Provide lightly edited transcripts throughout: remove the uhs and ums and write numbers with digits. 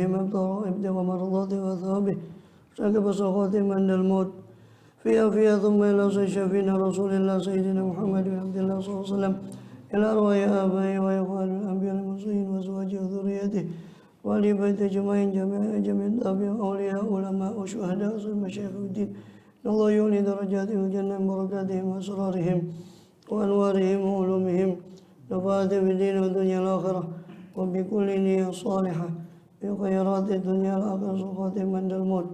بما ابتغى مرضاته وثوابه شاك بصخاتهم عند الموت فيها ثم إلى شفينا رسول الله سيدنا محمد بن عبد الله صلى الله عليه وسلم إلى أرواح آبائه وإخوان الأنبياء المرسلين وأزواجه وذريته وآل بيت أجمعين جميع التابعين أولياء علماء وشهداء مشايخ الدين الله يولي درجاتهم الجنة بركاتهم وأسرارهم وأنوارهم وعلومهم نفعاتهم في الدين والدنيا الآخرة وبكل نية صالحة في خيرات الدنيا الآخرة سقطهم عند الموت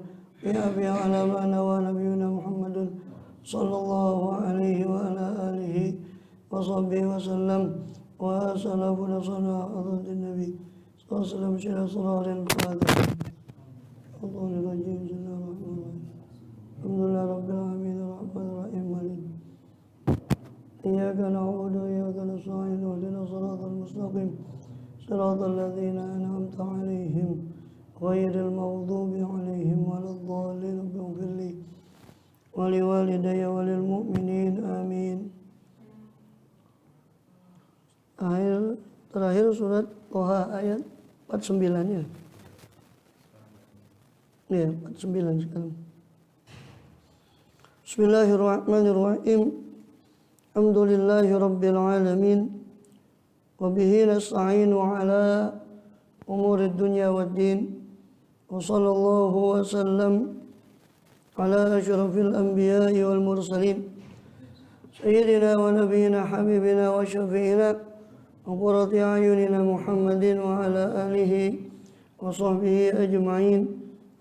بأبي على ما نوى نبينا محمد صلى الله عليه وعلى آله وصحبه وسلم وسلفنا صنع حضرة النبي صلى الله عليه وسلم شر أسرار الفاتحة الله الرجيم بسم الله الرحمن الرحيم الحمد لله رب العالمين الرحمن الرحيم مالك إياك نعبد وإياك نستعين اهدنا الصراط المستقيم صراط الذين أنعمت عليهم غير المغضوب عليهم ولا الضالين اغفر لي ولوالدي وللمؤمنين آمين. Terakhir surat Toha ayat 49 ya. Ya, 49 sekarang. Bismillahirrahmanirrahim. Alhamdulillahi rabbil alamin. Wa bihi nasta'inu ala umuri dunya waddin. Wa sallallahu wa sallam ala asyrafil anbiya'i wal mursalin sayyidina wa nabiyyina habibina wa syafi'ina wa qurrati a'yunina Muhammadin wa ala alihi wa sahbihi ajma'in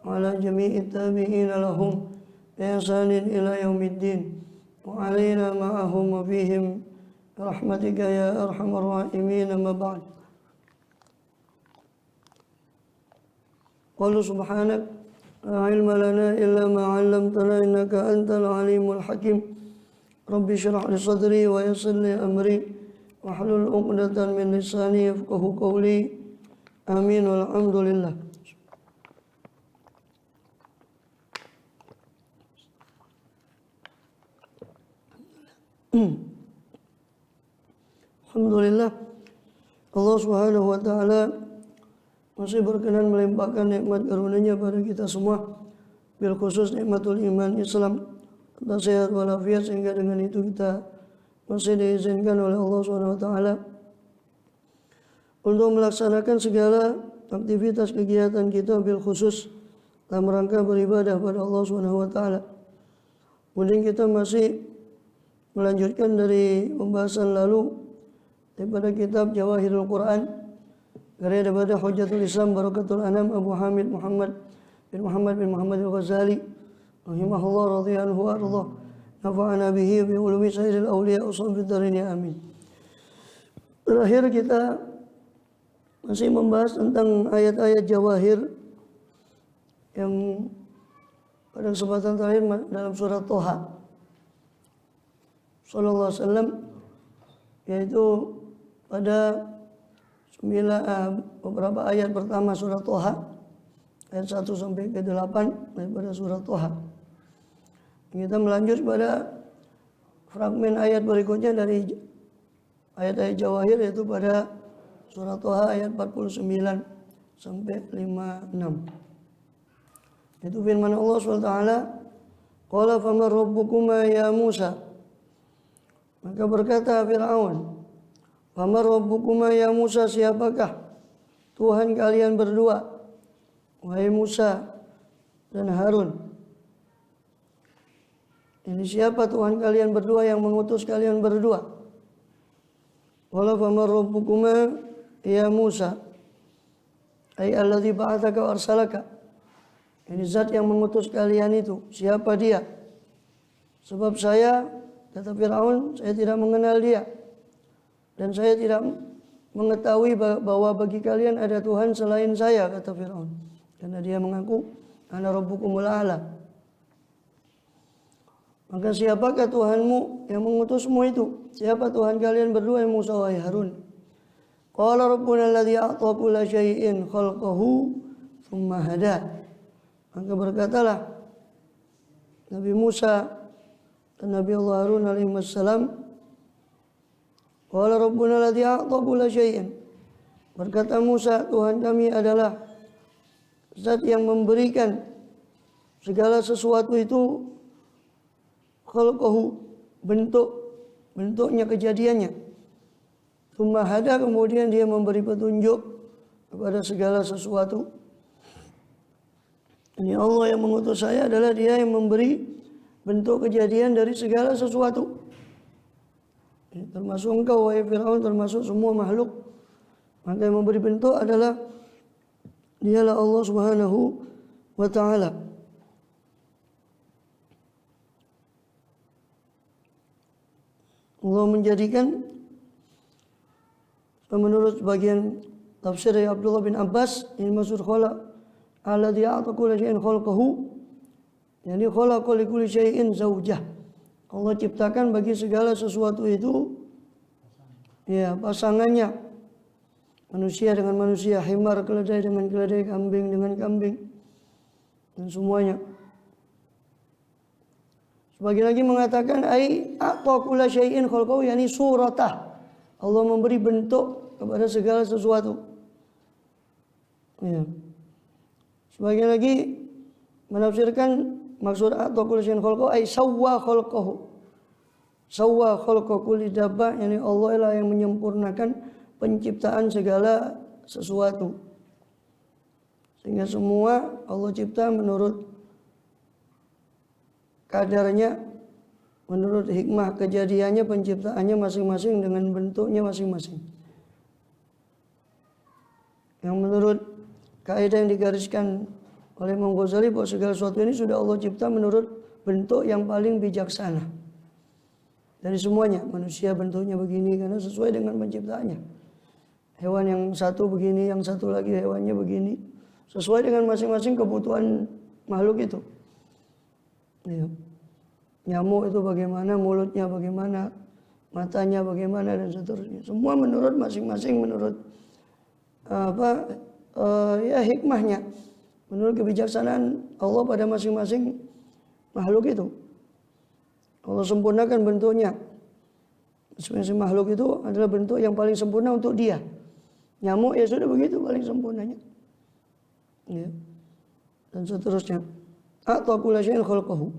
wa ala jami'i tabi'ina lahum bi ihsanin ila yaumiddin wa alaina ma'ahum wa fihim rahmatika ya arhamar rahimin. Amma ba'd. Qala subhanak la ilma lana illa ma 'allamtana innaka antal alimul hakim. Rabbi shrah li sadri wa yassir li amri wahlul 'uqdatam min lisani yafqahu qawli. Amin walhamdulillah. Alhamdulillah, Allah Subhanahu wa taala masih berkenan melimpahkan nikmat karunia-Nya pada kita semua, bil khusus nikmatul iman Islam dan sehat walafiat, sehingga dengan itu kita masih diizinkan oleh Allah Subhanahu wa taala untuk melaksanakan segala aktivitas kegiatan kita bil khusus dalam rangka beribadah pada Allah Subhanahu wa taala. Kemudian kita masih melanjutkan dari pembahasan lalu daripada kitab Jawahirul Quran karya daripada Hujjatul Islam Barakatul Anam Abu Hamid Muhammad bin Muhammad Al-Ghazali rahimahullah radhiyallahu anhu, nafa'ana bihi bi ulumi sayyidil awliya usul fid-darin ya amin. Terakhir kita masih membahas tentang ayat-ayat Jawahir yang pada kesempatan terakhir dalam surat Toha sallallahu alaihi wasallam, yaitu pada beberapa ayat pertama surat Toha ayat 1 sampai ke 8 daripada surat Toha. Kita melanjut pada fragmen ayat berikutnya dari ayat-ayat Jawahir, yaitu pada surat Toha ayat 49 sampai 56. Itu firman Allah SWT, qala faman rabbukuma ya Musa. Maka berkata Fir'aun, faman rabbukuma ya Musa, siapakah Tuhan kalian berdua, wahai Musa dan Harun? Ini siapa Tuhan kalian berdua yang mengutus kalian berdua? Qala faman rabbukuma ya Musa, ay alladzi ba'atsaka wa arsalaka. Ini zat yang mengutus kalian itu, siapa dia? Sebab saya, kata Fir'aun, saya tidak mengenal dia, dan saya tidak mengetahui bahwa bagi kalian ada Tuhan selain saya, kata Fir'aun. Karena dia mengaku ana rabbukumul a'la. Maka siapakah Tuhanmu yang mengutusmu itu? Siapa Tuhan kalian berdua yang Musa wahai Harun? Qala rabbuna alladzi a'ta kulla syai'in khalqahu tsumma hada. Maka berkatalah Nabi Musa dan Nabi Allah Harun alaihi wassalam, qala rabbuna alladzi a'ta kulla syai'in. Berkata Musa, Tuhan kami adalah zat yang memberikan segala sesuatu itu khalqahu, bentuknya, kejadiannya. Tsumma hada, kemudian dia memberi petunjuk kepada segala sesuatu. Ini Allah yang mengutus saya adalah dia yang memberi bentuk kejadian dari segala sesuatu. Termasuk engkau wahai Fir'aun, termasuk semua makhluk. Maka yang memberi bentuk adalah dialah Allah Subhanahu wa ta'ala. Allah menjadikan, menurut bagian tafsir dari Abdullah bin Abbas, ini maksud khalaq alladhi a'ta kulla syai'in khalqahu, yani khalaqa li kulli syai'in zaujah. Allah ciptakan bagi segala sesuatu itu ya pasangannya. Manusia dengan manusia, himar keledai dengan keledai, kambing dengan kambing, dan semuanya. Sebagian lagi mengatakan ai a'ta kulla syai'in khalqahu, yani suratah. Allah memberi bentuk kepada segala sesuatu. Ya. Sebagian lagi menafsirkan maksud a'ta kulla syai'in khalqahu ai sawwa khalqahu. Sawwa khalqa kulli dabba, yani Allah lah yang menyempurnakan penciptaan segala sesuatu. Sehingga semua Allah cipta menurut kadarnya, menurut hikmah kejadiannya, penciptaannya masing-masing dengan bentuknya masing-masing. Yang menurut kaidah yang digariskan oleh Imam Ghazali bahwa segala sesuatu ini sudah Allah cipta menurut bentuk yang paling bijaksana dari semuanya. Manusia bentuknya begini karena sesuai dengan penciptaannya. Hewan yang satu begini, yang satu lagi hewannya begini, sesuai dengan masing-masing kebutuhan makhluk itu. Ya. Nyamuk itu bagaimana, mulutnya bagaimana, matanya bagaimana, dan seterusnya. Semua menurut masing-masing, menurut hikmahnya, menurut kebijaksanaan Allah pada masing-masing makhluk itu. Allah sempurnakan bentuknya. Masing-masing makhluk itu adalah bentuk yang paling sempurna untuk dia. Nyamuk ya sudah begitu paling sempurnanya. Ya. Dan seterusnya. A'ta kulla syai'in khalqahu.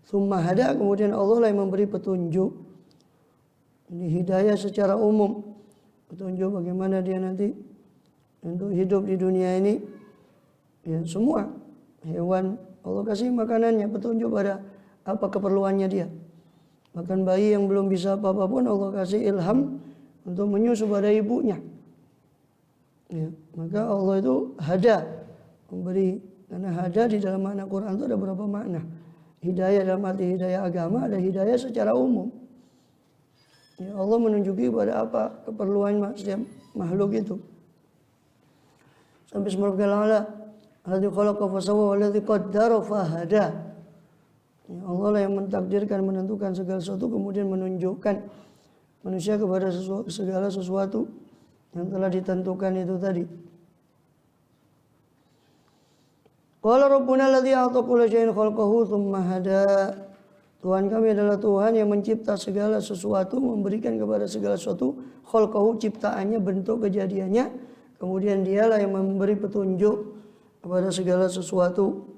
Tsumma hada, kemudian Allah lah yang memberi petunjuk. Ini hidayah secara umum. Petunjuk bagaimana dia nanti untuk hidup di dunia ini. Ya, semua hewan Allah kasih makanannya, petunjuk pada apa keperluannya dia. Bahkan bayi yang belum bisa apa-apa pun Allah kasih ilham untuk menyusu pada ibunya. Ya, maka Allah itu hada, memberi. Karena hada di dalam makna Quran itu ada beberapa makna. Hidayah dalam arti hidayah agama, ada hidayah secara umum. Ya, Allah menunjuki pada apa keperluan setiap makhluk itu. Sampai semula alladzi khalaqa fasawwa walladzi qaddara fahada. Ya, Allah lah yang mentakdirkan, menentukan segala sesuatu, kemudian menunjukkan manusia kepada segala sesuatu yang telah ditentukan itu tadi. Qala rabbuna alladzi a'ta kulla syai'in khalqahu tsumma hada. Tuhan kami adalah Tuhan yang mencipta segala sesuatu, memberikan kepada segala sesuatu khalqahu, ciptaannya, bentuk kejadiannya, kemudian dialah yang memberi petunjuk kepada segala sesuatu.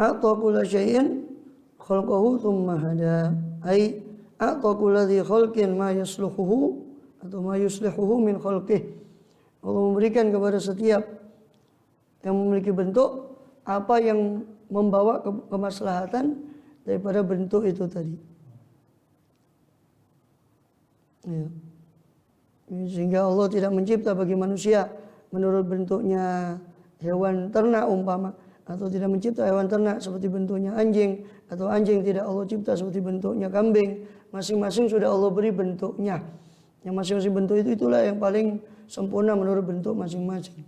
A'ta kulla syai'in khalqahu tsumma hada. Ai a'ta kulla dzi khalqin ma yasluhuhu atau ma yuslihuhu min khalqihi. Allah memberikan kepada setiap yang memiliki bentuk apa yang membawa kemaslahatan daripada bentuk itu tadi. Ya. Sehingga Allah tidak mencipta bagi manusia menurut bentuknya hewan ternak umpama, atau tidak mencipta hewan ternak seperti bentuknya anjing, atau anjing tidak Allah cipta seperti bentuknya kambing. Masing-masing sudah Allah beri bentuknya. Yang masing-masing bentuk itu itulah yang paling sempurna menurut bentuk masing-masing.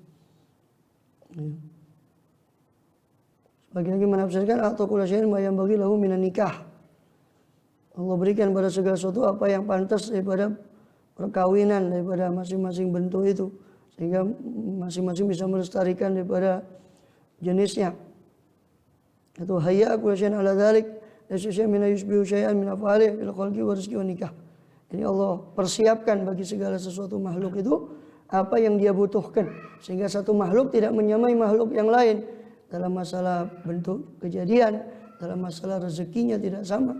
Ya. Sebagian lagi menafsirkan a'ta kulla syai'in ma yanbaghi lahu minan nikah. Allah berikan pada segala sesuatu apa yang pantas daripada perkawinan, daripada masing-masing bentuk itu, sehingga masing-masing bisa melestarikan daripada jenisnya. Atau hayya kulla syai'in ala dzalik, laysa syai'un min yushbihu syai'an min af'alihi fil khalqi wa rizqi wa nikah. Ini Allah persiapkan bagi segala sesuatu makhluk itu apa yang dia butuhkan, sehingga satu makhluk tidak menyamai makhluk yang lain dalam masalah bentuk kejadian, dalam masalah rezekinya tidak sama.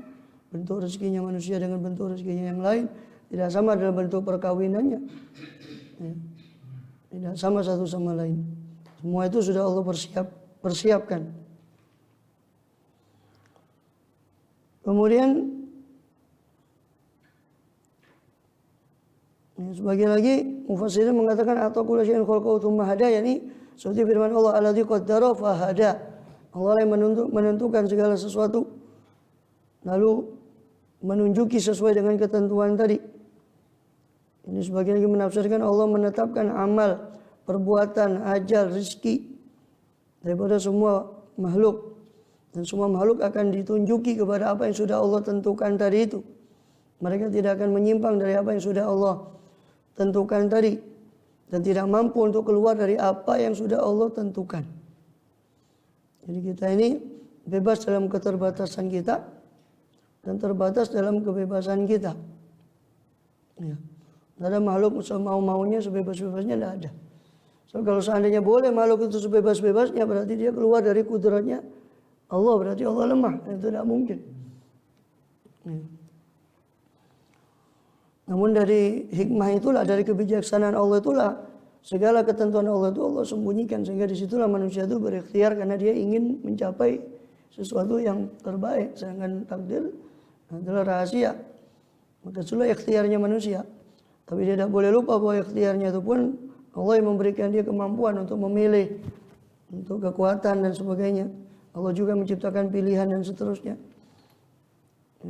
Bentuk rezekinya manusia dengan bentuk rezekinya yang lain tidak sama dalam bentuk perkawinannya, ya. Tidak sama satu sama lain. Semua itu sudah Allah persiapkan. Kemudian sebagian lagi mufassirin mengatakan atau kullu syai'in khalaqahu tsumma hada, yakni seperti firman Allah alladzi qaddara fahada. Allah yang menentukan segala sesuatu lalu menunjuki sesuai dengan ketentuan tadi. Ini sebagian lagi menafsirkan Allah menetapkan amal, perbuatan, ajal, rizki daripada semua makhluk, dan semua makhluk akan ditunjuki kepada apa yang sudah Allah tentukan tadi itu. Mereka tidak akan menyimpang dari apa yang sudah Allah tentukan tadi, dan tidak mampu untuk keluar dari apa yang sudah Allah tentukan. Jadi kita ini bebas dalam keterbatasan kita dan terbatas dalam kebebasan kita. Ya. Tidak ada makhluk mau-maunya sebebas-bebasnya, tidak ada. So, kalau seandainya boleh makhluk itu sebebas-bebasnya, berarti dia keluar dari kudratnya Allah, berarti Allah lemah. Itu tidak mungkin. Ya. Namun dari hikmah itulah, dari kebijaksanaan Allah itulah, segala ketentuan Allah itu Allah sembunyikan, sehingga disitulah manusia itu berikhtiar karena dia ingin mencapai sesuatu yang terbaik. Sedangkan takdir adalah rahasia, maka itulah ikhtiarnya manusia. Tapi dia tidak boleh lupa bahwa ikhtiarnya itu pun Allah yang memberikan dia kemampuan untuk memilih, untuk kekuatan dan sebagainya. Allah juga menciptakan pilihan dan seterusnya.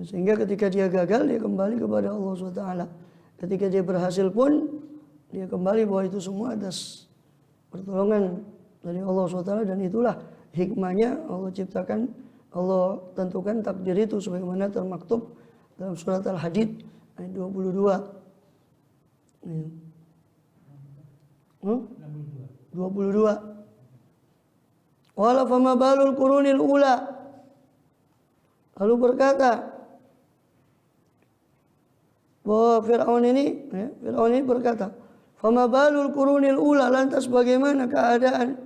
Sehingga ketika dia gagal, dia kembali kepada Allah SWT. Ketika dia berhasil pun, dia kembali bahwa itu semua atas pertolongan dari Allah SWT. Dan itulah hikmahnya Allah ciptakan, Allah tentukan takdir itu sebagaimana termaktub dalam surat Al-Hadid ayat 22. 22. Wala fama balul qurunil ula. Lalu berkata bahwa Fir'aun ini berkata, fama balul qurunil ula, lantas bagaimana keadaan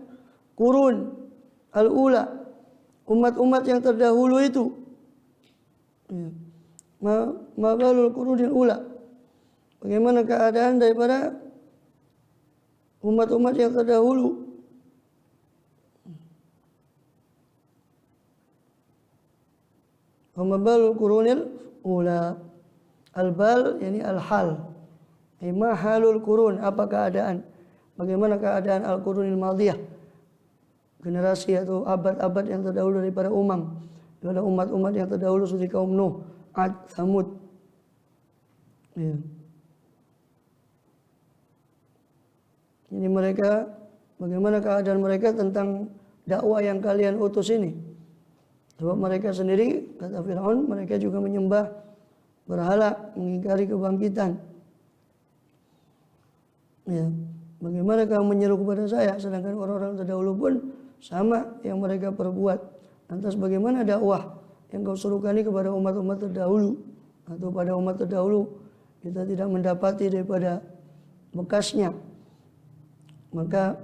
kurun al-ula, umat-umat yang terdahulu itu. Ma balul qurunil ula, bagaimana keadaan daripada umat-umat yang terdahulu. Mabalul qurunil ula. Al-bal yani al-hal. Ma halul qurun, apa keadaan? Bagaimana keadaan al-qurunil madhiyah? Generasi atau abad-abad yang terdahulu daripada daripada umat-umat yang terdahulu seperti kaum Nuh, Ad, Thamud. Ya. Jadi mereka, bagaimana keadaan mereka tentang dakwah yang kalian utus ini? Sebab mereka sendiri, kata Fir'aun, mereka juga menyembah berhala, mengingkari kebangkitan. Ya, bagaimana kamu menyeru kepada saya, sedangkan orang-orang terdahulu pun sama yang mereka perbuat. Lantas bagaimana dakwah yang kau serukan ini kepada umat-umat terdahulu, atau pada umat terdahulu kita tidak mendapati daripada bekasnya? Maka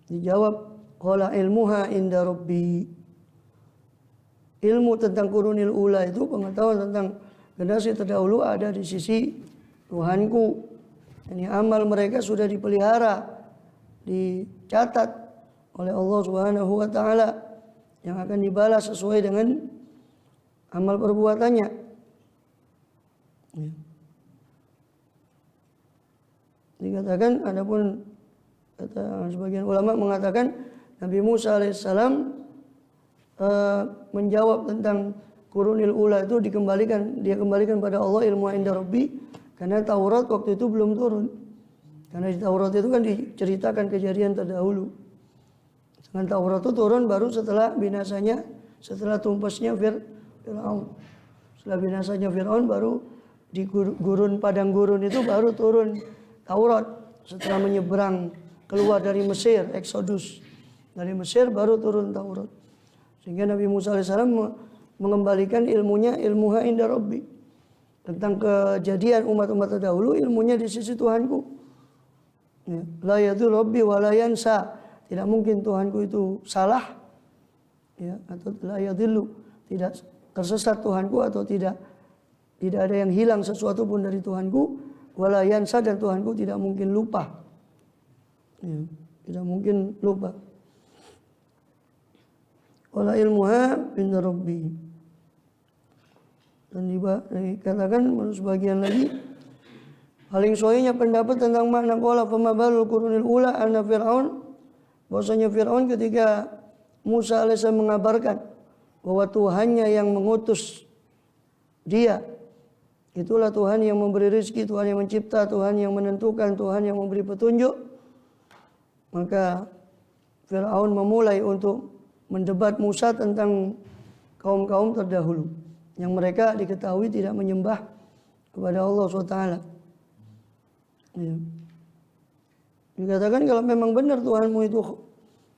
dijawab, qala ilmuha inda rabbi. Ilmu tentang qurunil ula itu, pengetahuan tentang generasi terdahulu ada di sisi Tuhanku. Ini amal mereka sudah dipelihara, dicatat oleh Allah Subhanahu wa taala, yang akan dibalas sesuai dengan amal perbuatannya. Dikatakan, adapun kata sebagian ulama mengatakan Nabi Musa alaihissalam menjawab tentang qurunil ula itu dia kembalikan pada Allah, ilmu inda rabbi, karena Taurat waktu itu belum turun. Karena di Taurat itu kan diceritakan kejadian terdahulu. Dengan Taurat itu turun baru setelah tumpasnya Fir'aun. Setelah binasanya Fir'aun baru di padang gurun itu baru turun Taurat. Setelah menyeberang keluar dari Mesir, Exodus dari Mesir, baru turun Taurat. Sehingga Nabi Musa AS mengembalikan ilmuha inda rabbi. Tentang kejadian umat-umat terdahulu, ilmunya di sisi Tuhanku. Ya. La yadhillu rabbi wa la yansa. Tidak mungkin Tuhanku itu salah, ya, atau la yadhillu, tidak tersesat Tuhanku, atau tidak ada yang hilang sesuatu pun dari Tuhanku. Wa la yansa, dan Tuhanku tidak mungkin lupa. Ya, tidak mungkin lupa. Wala ilmuha inda rabbi. Dan dikatakan menurut sebagian lagi, paling sahihnya pendapat tentang makna qala fama balul qurunil ula anna Fir'aun, bahwasanya Fir'aun ketika Musa alaihissalam mengabarkan bahwa Tuhannya yang mengutus dia, itulah Tuhan yang memberi rezeki, Tuhan yang mencipta, Tuhan yang menentukan, Tuhan yang memberi petunjuk, maka Fir'aun memulai untuk mendebat Musa tentang kaum-kaum terdahulu yang mereka diketahui tidak menyembah kepada Allah SWT. Ya. Dikatakan kalau memang benar Tuhanmu itu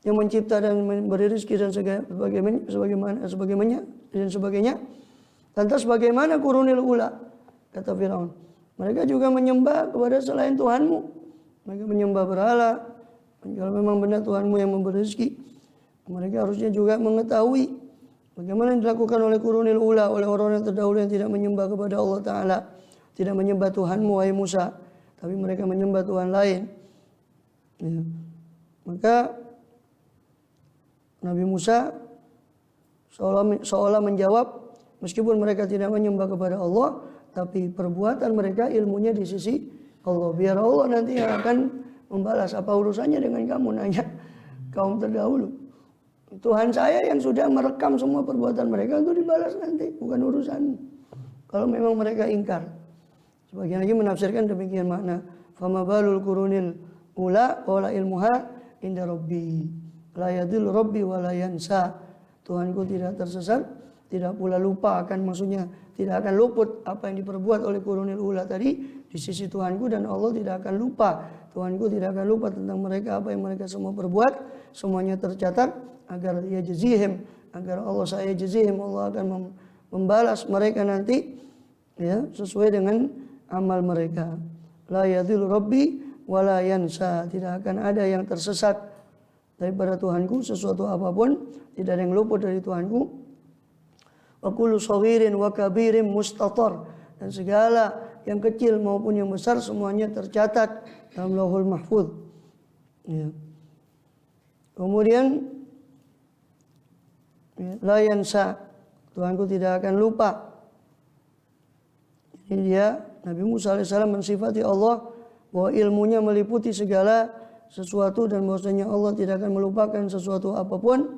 yang mencipta dan memberi rezeki dan sebagainya, lantas bagaimana qurunil ula? Kata Firaun, mereka juga menyembah kepada selain Tuhanmu, mereka menyembah berhala. Kalau memang benar Tuhanmu yang memberi rezeki, mereka harusnya juga mengetahui bagaimana yang dilakukan oleh qurunil ula, oleh orang yang terdahulu yang tidak menyembah kepada Allah Ta'ala, tidak menyembah Tuhanmu wahai Musa, tapi mereka menyembah Tuhan lain. Ya. Maka Nabi Musa seolah menjawab, meskipun mereka tidak menyembah kepada Allah, tapi perbuatan mereka, ilmunya di sisi Allah. Biar Allah nanti yang akan membalas. Apa urusannya dengan kamu nanya kaum terdahulu? Tuhan saya yang sudah merekam semua perbuatan mereka untuk dibalas nanti, bukan urusanmu. Kalau memang mereka ingkar. Sebagian lagi menafsirkan demikian makna. Fama balul qurunil ula wala ilmuha inda rabbi. La yadhillu rabbi wa la yansa. Tuhanku tidak tersesat, tidak pula lupa, akan maksudnya tidak akan luput apa yang diperbuat oleh qurunil ula tadi di sisi Tuhanku, dan Allah tidak akan lupa. Tuhanku tidak akan lupa tentang mereka, apa yang mereka semua perbuat, semuanya tercatat agar dia jazihim, agar Allah saya jazihim, Allah akan membalas mereka nanti, ya, sesuai dengan amal mereka. La yadhillu rabbi wa la yansa. Tidak akan ada yang tersesat daripada Tuhanku, sesuatu apapun tidak ada yang luput dari Tuhanku. Wa kullu saghirin wa kabirin mustatar, dan segala yang kecil maupun yang besar semuanya tercatat dalam Lauhul Mahfuz. Ya. Kemudian la yansa, Tuhanku tidak akan lupa. Ini dia Nabi Musa alaihissalam mensifati Allah bahwa ilmunya meliputi segala sesuatu, dan bahwasanya Allah tidak akan melupakan sesuatu apapun.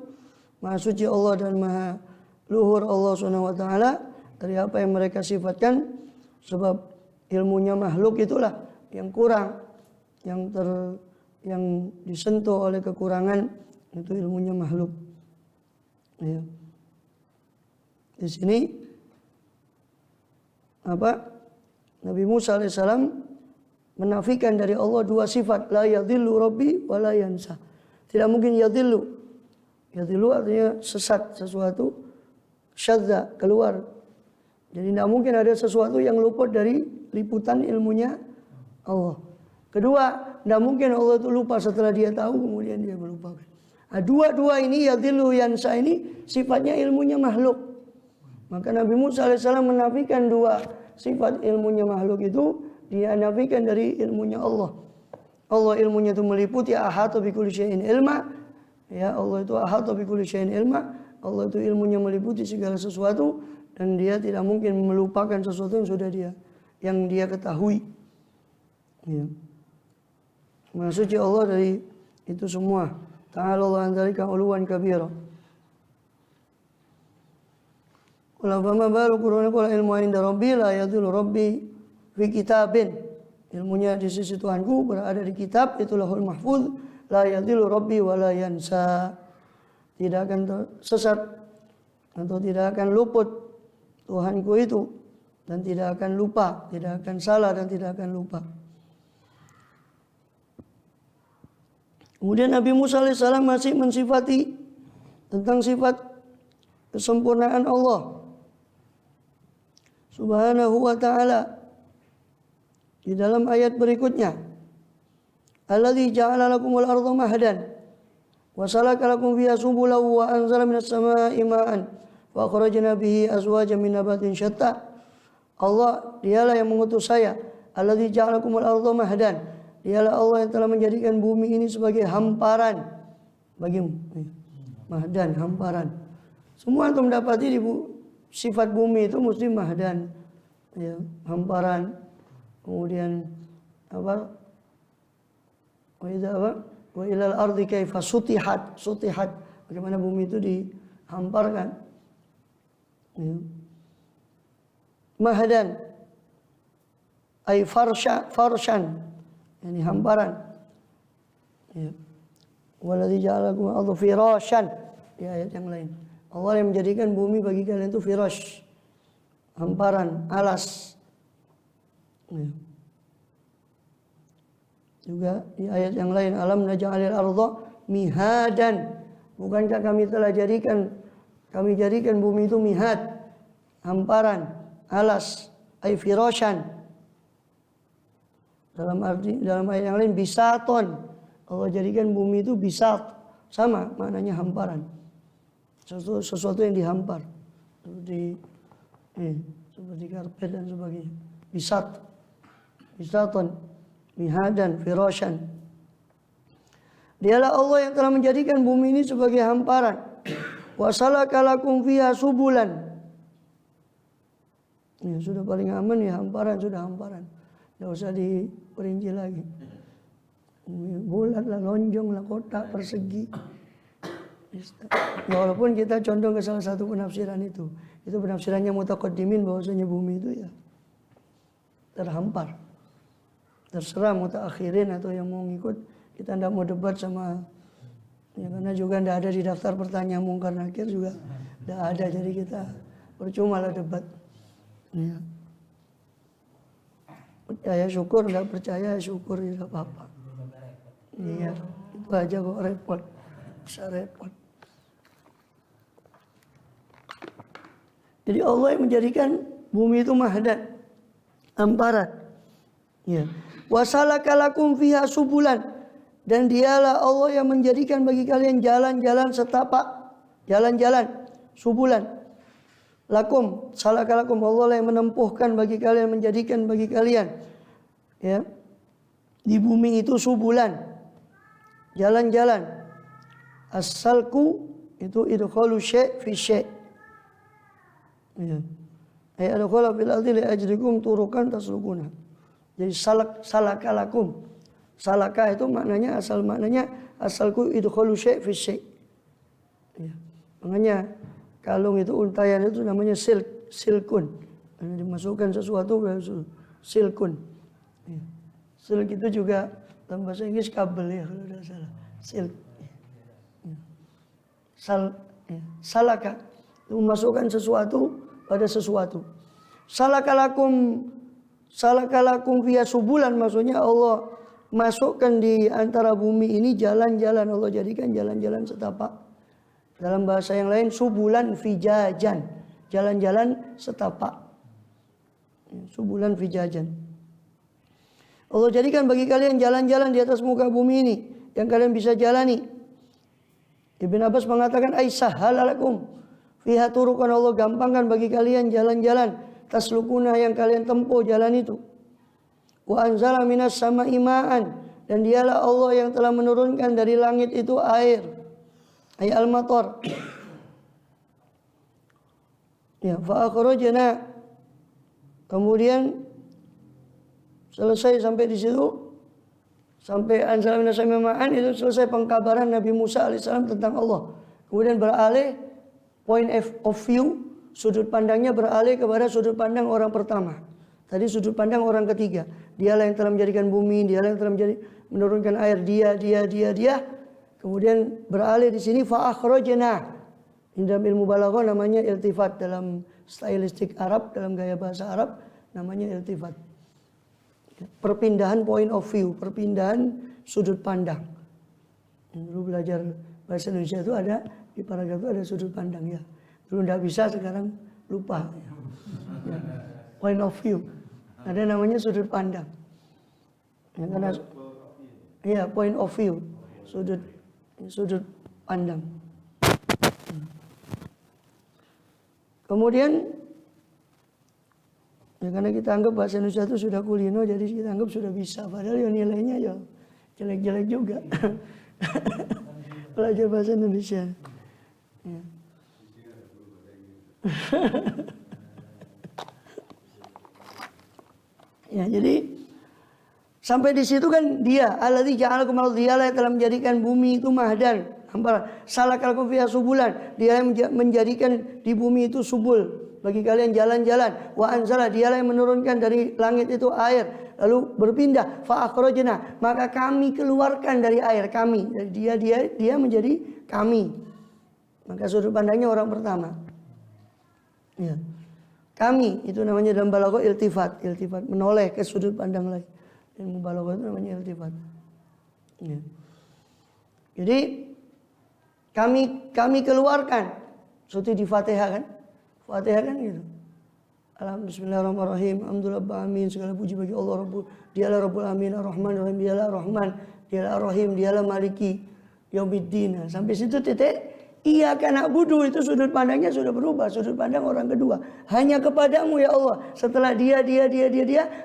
Maha suci Allah dan maha luhur Allah Subhanahu wa taala dari apa yang mereka sifatkan, sebab ilmunya makhluk itulah yang kurang, yang disentuh oleh kekurangan, itu ilmunya makhluk. Ya. Di sini Nabi Musa alaihissalam menafikan dari Allah dua sifat, la yadhillu rabbi wa la yansa. Tidak mungkin yadhillu. Yadhillu artinya sesat sesuatu, syadza keluar. Jadi tidak mungkin ada sesuatu yang luput dari liputan ilmunya Allah. Kedua, tidak mungkin Allah itu lupa setelah dia tahu kemudian dia melupakan. Nah, dua ini yadhillu yansa ini sifatnya ilmunya makhluk. Maka Nabi Musa alaihissalam menafikan dua sifat ilmunya makhluk itu, dia nafikan dari ilmunya Allah. Allah ilmunya itu meliputi ahata bi kulli syai'in ilma. Ya, Allah itu ahata bi kulli syai'in ilma. Allah itu ilmunya meliputi segala sesuatu, dan dia tidak mungkin melupakan sesuatu yang dia ketahui. Ya. Maha suci Allah dari itu semua. Ta'ala Allah an dzalika 'uluwan kabira. Qul fama balu quruna qul ilmu inda rabbi la yadhillu rabbi fi kitabin. Ilmunya di sisi Tuhanku berada di kitab, itu Lauhul Mahfuz. La yadhillu rabbi wa la yansa. Tidak akan tersesat atau tidak akan luput Tuhanku itu, dan tidak akan lupa, tidak akan salah dan tidak akan lupa. Kemudian Nabi Musa alaihissalam masih mensifati tentang sifat kesempurnaan Allah Subhanahu wa ta'ala di dalam ayat berikutnya. alladzi ja'ala lakumul arda mahdan wa salaka lakum fiha subulan wa anzala minas samaa'i ma'an fa akhrajna bihi azwajan min nabatin syatta. Allah dialah yang mengutus saya, alladzi ja'ala lakumul arda mahdan. Dialah Allah yang telah menjadikan bumi ini sebagai hamparan bagimu. Mahdan, hamparan. Semua yang mendapati di sifat bumi itu mesti mahdan, ya, hamparan. Kemudian apa? Wa ilal ardi kaifa sutihat. Bagaimana bumi itu dihamparkan. Ya. Mahdan ay farshan. Ini hamparan. Ya. Waladzi ja'alakum al-ardha firasyan. Di ayat yang lain. Allah yang menjadikan bumi bagi kalian itu firash. Hamparan, alas. Ya. Juga di ayat yang lain, alam naj'alil ardha mihadan. Bukankah kami jadikan bumi itu mihad, hamparan, alas, ay firasyan. Dalam ayat yang lain bisaton. Allah jadikan bumi itu bisat, sama maknanya hamparan. Sesuatu yang dihampar. Seperti karpet dan sebagainya. Bisaton, mihadan, firasyan. Dialah Allah yang telah menjadikan bumi ini sebagai hamparan. Wa salaka lakum fiha subulan. Ya, sudah paling aman ya hamparan, sudah hamparan. Tidak usah diperinci lagi. Bulat lah, lonjong lah, kotak, persegi. Ya, walaupun kita condong ke salah satu penafsiran itu penafsirannya mutaqaddimin bahwasanya bumi itu ya terhampar. Terserah mutaakhirin atau yang mau ngikut, kita tidak mau debat sama ya, karena juga tidak ada di daftar pertanyaan mungkar nakir juga tidak ada, jadi kita percuma lah debat. Ya. Percaya syukur, tidak percaya syukur tidak apa-apa. Iya, itu aja kok repot, bisa repot. Jadi Allah yang menjadikan bumi itu mahdan, hamparan. Ya. Wasalaka lakum fiha subulan, dan dialah Allah yang menjadikan bagi kalian jalan-jalan setapak, jalan-jalan subulan. Lakum, salaka lakum, Allah yang menempuhkan bagi kalian, menjadikan bagi kalian, ya, di bumi itu subulan, jalan-jalan. As-salku itu idkhalu syai' fi syai'. Ya. Ay adkhala fil ardi li ajrikum turukan taslukuna. Jadi salaka lakum. Salaka itu maknanya asalku idkhalu syai' fi syai'. Ya. Maknanya kalung itu, untayan itu namanya silkun. Dimasukkan sesuatu silkun. Ya. Silk itu juga dalam bahasa Inggris kabel ya kalau tidak salah. Silk. Ya. Salaka itu memasukkan sesuatu pada sesuatu. Salakalakum via subulan, maksudnya Allah masukkan di antara bumi ini jalan-jalan, Allah jadikan jalan-jalan setapak. Dalam bahasa yang lain subulan fijajan, jalan-jalan setapak. Subulan fijajan. Allah jadikan bagi kalian jalan-jalan di atas muka bumi ini yang kalian bisa jalani. Ibn Abbas mengatakan aisahhalalakum fiha turukan, Allah gampangkan bagi kalian jalan-jalan taslukuna yang kalian tempuh jalan itu. Wa anzala minas sama'i ma'an, dan dialah Allah yang telah menurunkan dari langit itu air, ay al-matar. Ya, fa akhrajna, kemudian selesai sampai di situ, sampai anzala minas sama'i ma'an, itu selesai pengkabaran Nabi Musa alaihissalam tentang Allah. Kemudian beralih point of view, sudut pandangnya beralih kepada sudut pandang orang pertama. Tadi sudut pandang orang ketiga. Dialah yang telah menjadikan bumi, dialah yang telah menurunkan air, dia. Kemudian beralih di sini fa akhrajna. Dalam ilmu balaghah namanya iltifat, dalam stylistik Arab, dalam gaya bahasa Arab namanya iltifat. Perpindahan point of view, perpindahan sudut pandang. Dulu belajar bahasa Indonesia itu ada di paragraf itu ada sudut pandang ya. Dulu tidak bisa, sekarang lupa. Ya. Point of view. Ada namanya sudut pandang. Ya, karena Ya, point of view, sudut pandang. Kemudian ya karena kita anggap bahasa Indonesia itu sudah kulino, jadi kita anggap sudah bisa, padahal ya nilainya ya jelek-jelek juga. Belajar bahasa Indonesia. Ya. Ya, jadi sampai di situ kan dia alladzi ja'alakum al-ardha dialah telah menjadikan bumi itu mahdan. Salakalakum fiha subulan, dia yang menjadikan di bumi itu subul bagi kalian jalan-jalan. Wa anzala, dialah yang menurunkan dari langit itu air, lalu berpindah. Fa akhrajna, maka kami keluarkan dari air kami. Jadi dia menjadi kami. Maka sudut pandangnya orang pertama. Ya. Kami itu namanya dalam balaghah iltifat menoleh ke sudut pandang lain. Dan mubalaghah itu namanya iltifat. Ya. Jadi kami keluarkan seperti di Fatihah kan? Fatihah kan gitu. Bismillahirrahmanirrahim. Alhamdulillah amin. Segala puji bagi Allah Dialah Rabbul Alamin, Ar-Rahmanir-Rahim, Dialah Rahman, Dialah Ar-Rahim, Dialah Maliki Yaumiddin. Sampai situ titik. Iyyaka na'budu itu sudut pandangnya sudah berubah, sudut pandang orang kedua. Hanya kepadamu ya Allah. Setelah dia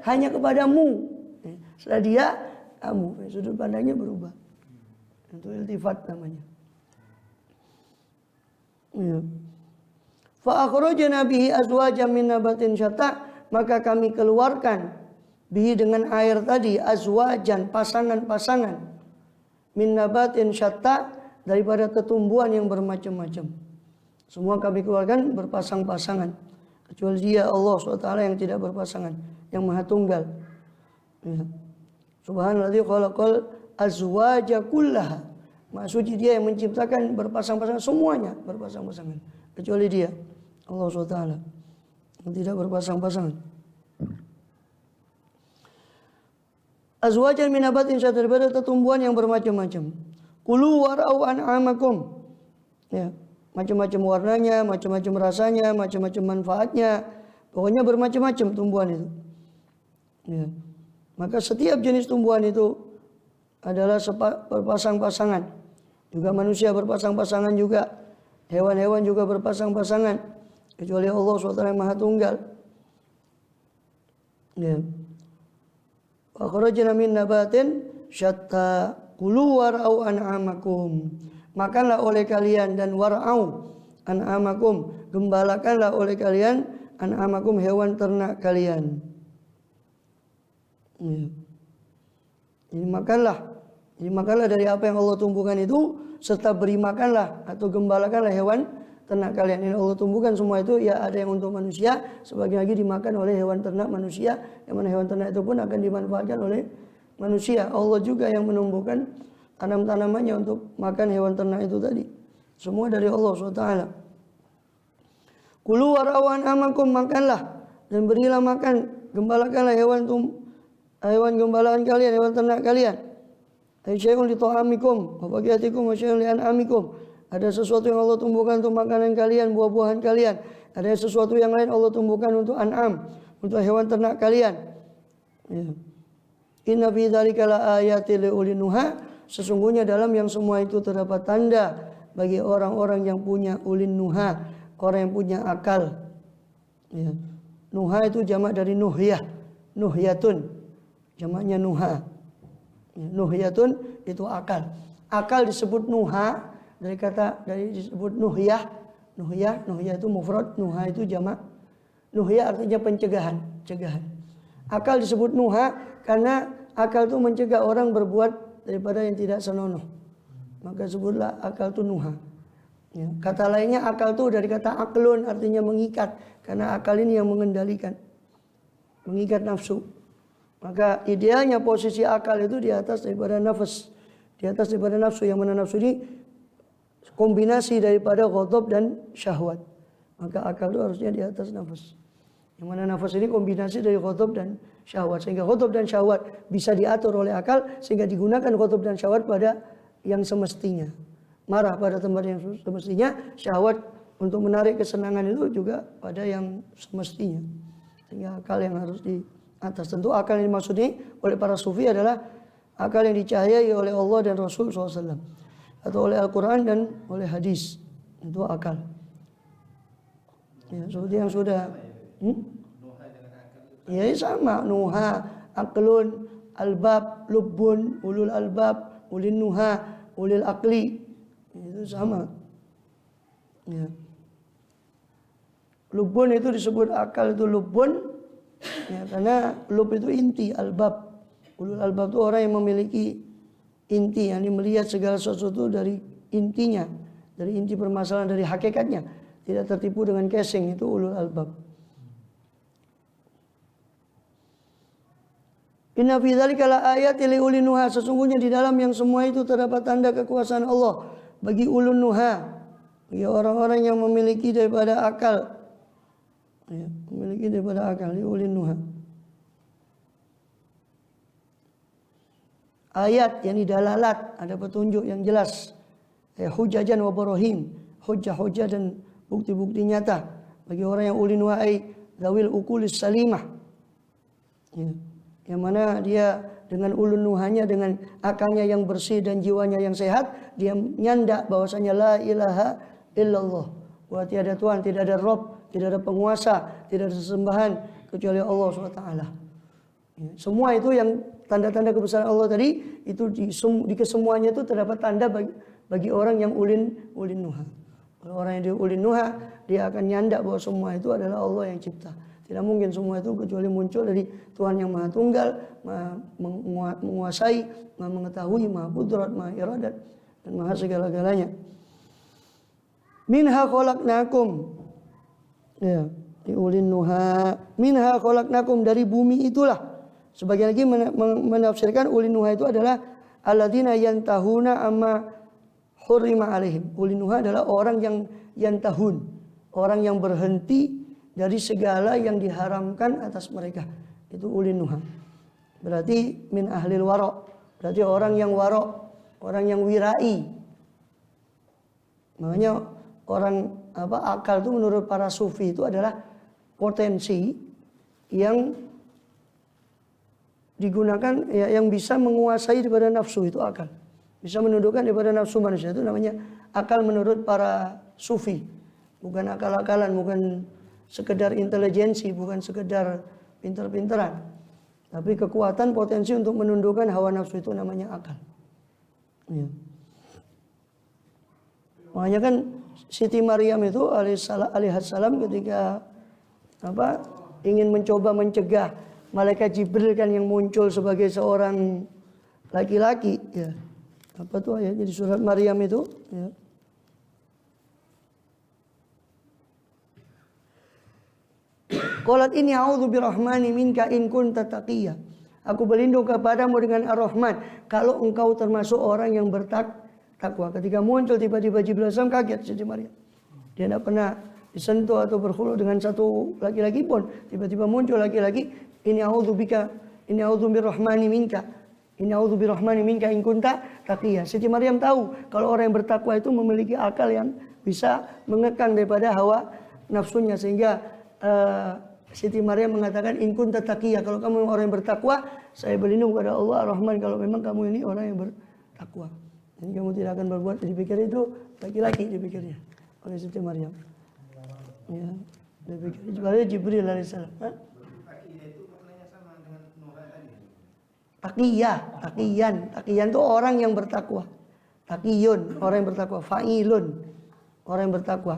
hanya kepadamu. Setelah dia kamu. Sudut pandangnya berubah. Itu iltifat namanya. Ya. Fa akhrajna bihi azwajan min nabatin syatta, maka kami keluarkan bihi dengan air tadi azwajan pasangan-pasangan min nabatin syatta daripada tetumbuhan yang bermacam-macam. Semua kami keluarkan berpasang-pasangan kecuali dia Allah SWT yang tidak berpasangan, yang Maha Tunggal. Ya. Subhanalladzi khalaqal azwaja kullaha. Maha suci dia yang menciptakan berpasang-pasangan, semuanya berpasang-pasangan kecuali dia Allah SWT yang tidak berpasang-pasangan. Azwajan min nabatin syatta, daripada tetumbuhan yang bermacam-macam. Kulu warau an'amakum. Ya, macam-macam warnanya, macam-macam rasanya, macam-macam manfaatnya. Pokoknya bermacam-macam tumbuhan itu. Ya. Maka setiap jenis tumbuhan itu adalah berpasang-pasangan. Juga manusia berpasang-pasangan juga. Hewan-hewan juga berpasang-pasangan. Kecuali Allah SWT yang Maha Tunggal. Ya. Wa kharajna min nabatin syatta. Kulu war'au an'amakum. Makanlah oleh kalian dan war'au an'amakum. Gembalakanlah oleh kalian an'amakum, hewan ternak kalian. Ya. Jadi makanlah dari apa yang Allah tumbuhkan itu, serta beri makanlah atau gembalakanlah hewan ternak kalian. Ini Allah tumbuhkan semua itu, ya ada yang untuk manusia, sebagian lagi dimakan oleh hewan ternak manusia, yang mana hewan ternak itu pun akan dimanfaatkan oleh manusia. Allah juga yang menumbuhkan tanam-tanamannya untuk makan hewan ternak itu tadi. Semua dari Allah SWT. Kulu warawan amakum, makanlah dan berilah makan, gembalakanlah hewan gembalaan kalian, hewan ternak kalian. Syai'un li ta'amikum wa baqiyatikum wa syai'un li an'amikum. Ada sesuatu yang Allah tumbuhkan untuk makanan kalian, buah-buahan kalian. Ada sesuatu yang lain Allah tumbuhkan untuk an'am, untuk hewan ternak kalian. Ya. Inna fi dzalika laayatil liulil nuha. Sesungguhnya dalam yang semua itu terdapat tanda bagi orang-orang yang punya ulin nuha, orang yang punya akal. Ya. Nuha itu jamak dari nuhyah, nuhyatun, jamaknya nuha. Ya, nuhyatun itu akal. Akal disebut nuha dari disebut nuhyah. Nuhyah itu mufrad, nuha itu jamak. Nuhyah artinya pencegahan, cegahan. Akal disebut nuha karena akal itu mencegah orang berbuat daripada yang tidak senonoh. Maka sebutlah akal itu nuha. Ya. Kata lainnya akal itu dari kata aklun, artinya mengikat. Karena akal ini yang mengendalikan, mengikat nafsu. Maka idealnya posisi akal itu di atas daripada nafas, di atas daripada nafsu. Yang mana nafsu ini kombinasi daripada ghadab dan syahwat. Maka akal itu harusnya di atas nafas. Yang mana nafas ini kombinasi dari ghadab dan syahwat. Sehingga ghadab dan syahwat bisa diatur oleh akal, sehingga digunakan ghadab dan syahwat pada yang semestinya. Marah pada tempat yang semestinya, syahwat untuk menarik kesenangan itu juga pada yang semestinya. Sehingga akal yang harus di atas. Tentu akal yang dimaksud oleh para sufi adalah akal yang dicahayai oleh Allah dan Rasul SAW, atau oleh Al-Quran dan oleh hadis. Itu akal. Ya, seperti yang sudah ya sama, nuha, aklun, albab, lubbun, ulul albab, ulil nuha, ulil akli. Itu sama. Ya. Lubbun itu disebut akal itu lubbun, ya, karena lub itu inti, albab. Ulul albab itu orang yang memiliki inti, yang melihat segala sesuatu dari intinya, dari inti permasalahan, dari hakikatnya, tidak tertipu dengan casing. Itu ulul albab. Inna fi dzalika la ayatin li ulil nuha, sesungguhnya di dalam yang semua itu terdapat tanda kekuasaan Allah bagi ulul nuha, bagi orang-orang yang memiliki daripada akal. Ya, memiliki daripada akal, li ulil nuha. Ayat yang dalalat, ada petunjuk yang jelas. Hujajan wa barahin, hujjah-hujjah dan bukti-bukti nyata bagi orang yang ulil nuha, ai zawil uqulis salimah. Ya. Yang mana dia dengan ulun nuhanya, dengan akalnya yang bersih dan jiwanya yang sehat, dia nyandak bahwasanya la ilaha illallah, bahwa tiada Tuhan, tidak ada Rabb, tidak ada penguasa, tidak ada sesembahan kecuali Allah SWT. Ya, semua itu yang tanda-tanda kebesaran Allah tadi, itu di kesemuanya itu terdapat tanda bagi orang yang ulin nuha. Kalau orang yang dia ulin nuha, dia akan nyandak bahwa semua itu adalah Allah yang cipta. Tidak mungkin semua itu kecuali muncul dari Tuhan yang Maha Tunggal, Maha menguasai, Maha mengetahui, Maha Qudrat, Maha Iradat, dan Maha segala-galanya. Minha khalaqnakum. Ya, diulin nuha. Minha khalaqnakum, dari bumi itulah. Sebagian lagi menafsirkan ulin nuha itu adalah alladzina yantahuna amma hurrima alaihim. Ulin nuha adalah orang yang yantahun, orang yang berhenti dari segala yang diharamkan atas mereka. Itu ulin nuha. Berarti min ahlil waro. Berarti orang yang waro, orang yang wirai. Makanya orang akal itu menurut para sufi itu adalah potensi yang digunakan, ya, yang bisa menguasai daripada nafsu, itu akal. Bisa menundukkan daripada nafsu manusia, itu namanya akal menurut para sufi. Bukan akal-akalan, bukan sekedar intelijensi, bukan sekedar pinter-pinteran, tapi kekuatan potensi untuk menundukkan hawa nafsu, itu namanya akal. Ya. Makanya kan Siti Maryam itu alaihissalam ketika ingin mencoba mencegah malaikat Jibril kan yang muncul sebagai seorang laki-laki, ya. Apa tuh ayatnya di surat Maryam itu, ya. Qalat inni a'udzu birrahmani minka in kunta taqiyya. Aku berlindung kepadamu dengan Ar-Rahman kalau engkau termasuk orang yang bertakwa. Ketika muncul tiba-tiba Jibril kaget Siti Maryam. Dia tidak pernah disentuh atau berkhulu dengan satu laki-laki pun. Tiba-tiba muncul laki-laki, inni a'udzu birrahmani minka. Inni a'udzu birrahmani minka in kunta taqiyya. Siti Maryam tahu kalau orang yang bertakwa itu memiliki akal yang bisa mengekang daripada hawa nafsunya, sehingga Siti Maryam mengatakan in kunta taqiyya, kalau kamu orang yang bertakwa, saya berlindung kepada Allah Ar-Rahman kalau memang kamu ini orang yang bertakwa. Jadi kamu tidak akan berbuat, dipikir itu laki-laki, dipikirnya oleh Siti Maryam. Ya, dipikir sebenarnya Jibril alaihissalam. Taqiyya itu maknanya sama dengan nuha tadi. Taqiyan itu orang yang bertakwa. Taqiyun, orang yang bertakwa. Fa'ilun, orang yang bertakwa.